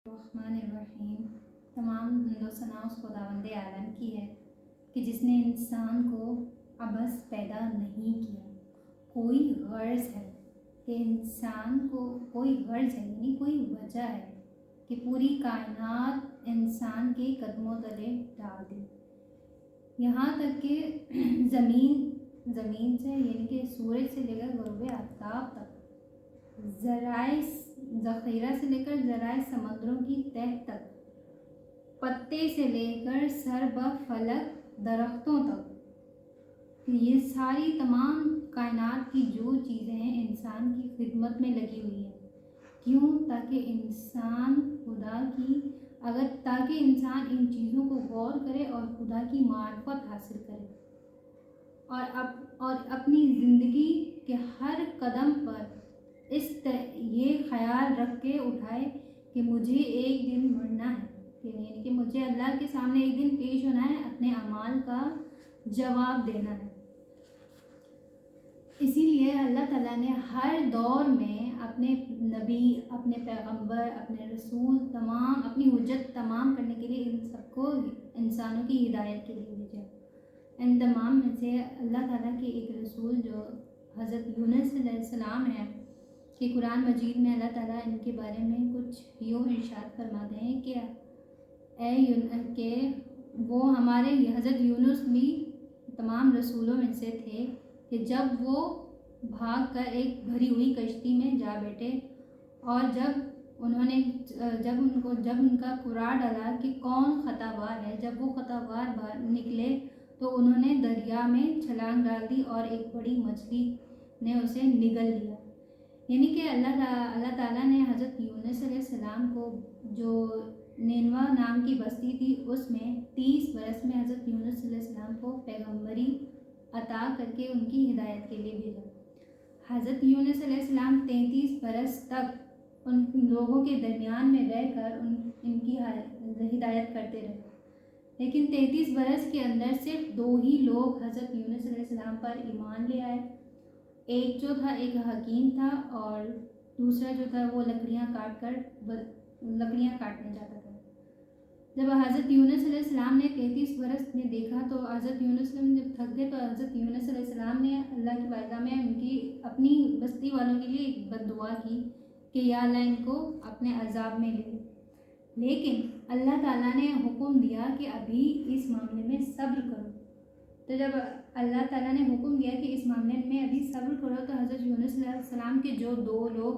الرحمن الرحیم۔ تمام حمد و ثنا اس خداوند عالم کی ہے کہ جس نے انسان کو عبث پیدا نہیں کیا۔ کوئی غرض ہے کہ انسان کو کوئی غرض ہے، یعنی کوئی وجہ ہے کہ پوری کائنات انسان کے قدموں تلے ڈال دی۔ یہاں تک کہ زمین سے یعنی کہ سورج سے لے کر غروب آفتاب تک، ذرائع ذخیرہ سے لے کر ذرائع سمندروں کی تہ تک، پتے سے لے کر سر بہ فلک درختوں تک، یہ ساری تمام کائنات کی جو چیزیں ہیں انسان کی خدمت میں لگی ہوئی ہیں۔ کیوں؟ تاکہ انسان تاکہ انسان ان چیزوں کو غور کرے اور خدا کی معرفت حاصل کرے، اور اپنی زندگی کے ہر قدم پر یہ خیال رکھ کے اٹھائے کہ مجھے ایک دن مرنا ہے، یعنی کہ مجھے اللہ کے سامنے ایک دن پیش ہونا ہے، اپنے اعمال کا جواب دینا ہے۔ اسی لیے اللہ تعالیٰ نے ہر دور میں اپنے نبی، اپنے پیغمبر، اپنے رسول اپنی حجت تمام کرنے کے لیے ان سب کو انسانوں کی ہدایت کے لیے بھیجا۔ ان تمام میں سے اللہ تعالیٰ کے ایک رسول جو حضرت یونس علیہ السلام ہیں کہ قرآن مجید میں اللہ تعالیٰ ان کے بارے میں کچھ یوں ارشاد فرماتے ہیں کہ وہ ہمارے حضرت یونس بھی تمام رسولوں میں سے تھے کہ جب وہ بھاگ کر ایک بھری ہوئی کشتی میں جا بیٹھے، اور جب ان کا قرار ڈالا کہ کون خطابار ہے، جب وہ خطابار باہر نکلے تو انہوں نے دریا میں چھلانگ ڈال دی اور ایک بڑی مچھلی نے اسے نگل لیا۔ یعنی کہ اللہ تعالیٰ نے حضرت یونس علیہ السلام کو، جو نینوا نام کی بستی تھی، اس میں 30 برس میں حضرت یونس علیہ السلام کو پیغمبری عطا کر کے ان کی ہدایت کے لیے بھیجا۔ حضرت یونس علیہ السلام 33 برس تک ان لوگوں کے درمیان میں رہ کر ان کی ہدایت کرتے رہے، لیکن 33 برس کے اندر صرف 2 ہی لوگ حضرت یونس علیہ السلام پر ایمان لے آئے۔ ایک جو تھا ایک حکیم تھا، اور دوسرا جو تھا وہ لکڑیاں کاٹنے جاتا تھا۔ جب حضرت یونس علیہ السلام نے 33 برس میں دیکھا تو حضرت یونس علیہ السلام جب تھک گئے تو حضرت یونس علیہ السلام نے اللہ کی بارگاہ میں ان کی اپنی بستی والوں کے لیے ایک بد دعا کی کہ یا اللہ ان کو اپنے عذاب میں لے۔ لیکن اللہ تعالیٰ نے حکم دیا کہ ابھی اس معاملے میں صبر کرو۔ تو جب اللہ تعالیٰ نے حکم دیا کہ اس معاملے میں ابھی صبر کرو، تو حضرت یونس علیہ السلام کے جو 2 لوگ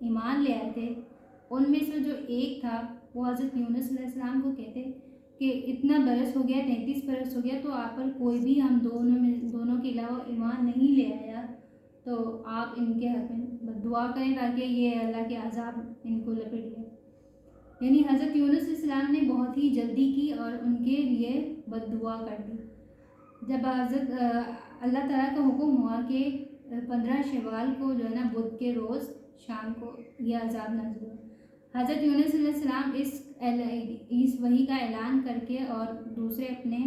ایمان لے آئے تھے، ان میں سے جو ایک تھا وہ حضرت یونس علیہ السلام کو کہتے کہ اتنا برس ہو گیا، 33 برس ہو گیا، تو آپ پر کوئی بھی ہم دونوں کے علاوہ ایمان نہیں لے آیا، تو آپ ان کے حق میں دعا کریں تاکہ یہ اللہ کے عذاب ان کو لپٹ لے۔ یعنی حضرت یونس علیہ السلام نے بہت ہی جلدی کی اور ان کے لیے بد دعا کر دی۔ جب حضرت اللہ تعالیٰ کا حکم ہوا کہ 15 شوال کو جو ہے نا بدھ کے روز شام کو یہ عذاب نازل ہوا، حضرت یونس علیہ السلام اس وحی کا اعلان کر کے اور دوسرے اپنے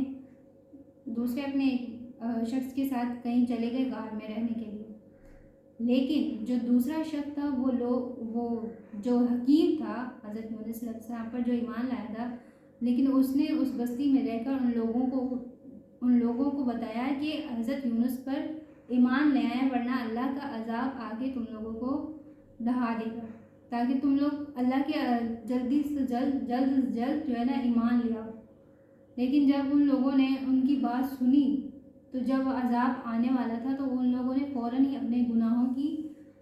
شخص کے ساتھ کہیں چلے گئے غار میں رہنے کے لیے۔ لیکن جو دوسرا شخص تھا وہ جو حکیم تھا حضرت یونس علیہ السلام پر جو ایمان لایا تھا، لیکن اس نے اس بستی میں رہ کر ان لوگوں کو بتایا کہ حضرت یونس پر ایمان لے آئے، ورنہ اللہ کا عذاب آگے تم لوگوں کو ڈھا دے گا، تاکہ تم لوگ اللہ کے جلد جو ہے نا ایمان لے آؤ۔ لیکن جب ان لوگوں نے ان کی بات سنی تو جب عذاب آنے والا تھا تو ان لوگوں نے فوراً ہی اپنے گناہوں کی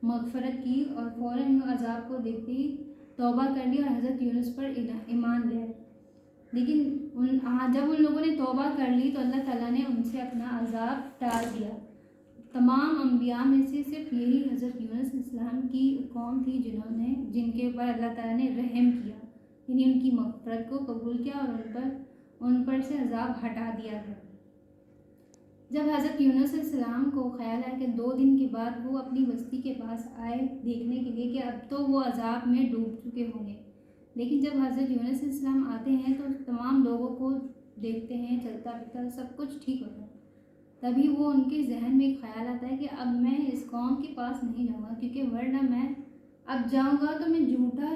مغفرت کی اور فوراً عذاب کو دیکھتے ہی توبہ کر لی اور حضرت یونس پر ایمان لے آئے۔ لیکن جب ان لوگوں نے توبہ کر لی تو اللہ تعالیٰ نے ان سے اپنا عذاب ٹال دیا۔ تمام انبیاء میں سے صرف یہی حضرت یونس علیہ السلام کی قوم تھی جن کے اوپر اللہ تعالیٰ نے رحم کیا، یعنی ان کی مغفرت کو قبول کیا اور ان پر سے عذاب ہٹا دیا گیا۔ جب حضرت یونس علیہ السلام کو خیال آیا کہ 2 دن کے بعد وہ اپنی بستی کے پاس آئے دیکھنے کے لیے کہ اب تو وہ عذاب میں ڈوب چکے ہوں گے، لیکن جب حضرت یونس علیہ السلام آتے ہیں تو تمام لوگوں کو دیکھتے ہیں، چلتا پھرتا سب کچھ ٹھیک ہوتا ہے۔ تبھی وہ ان کے ذہن میں ایک خیال آتا ہے کہ اب میں اس قوم کے پاس نہیں جاؤں گا، کیونکہ ورنہ میں اب جاؤں گا تو میں جھوٹا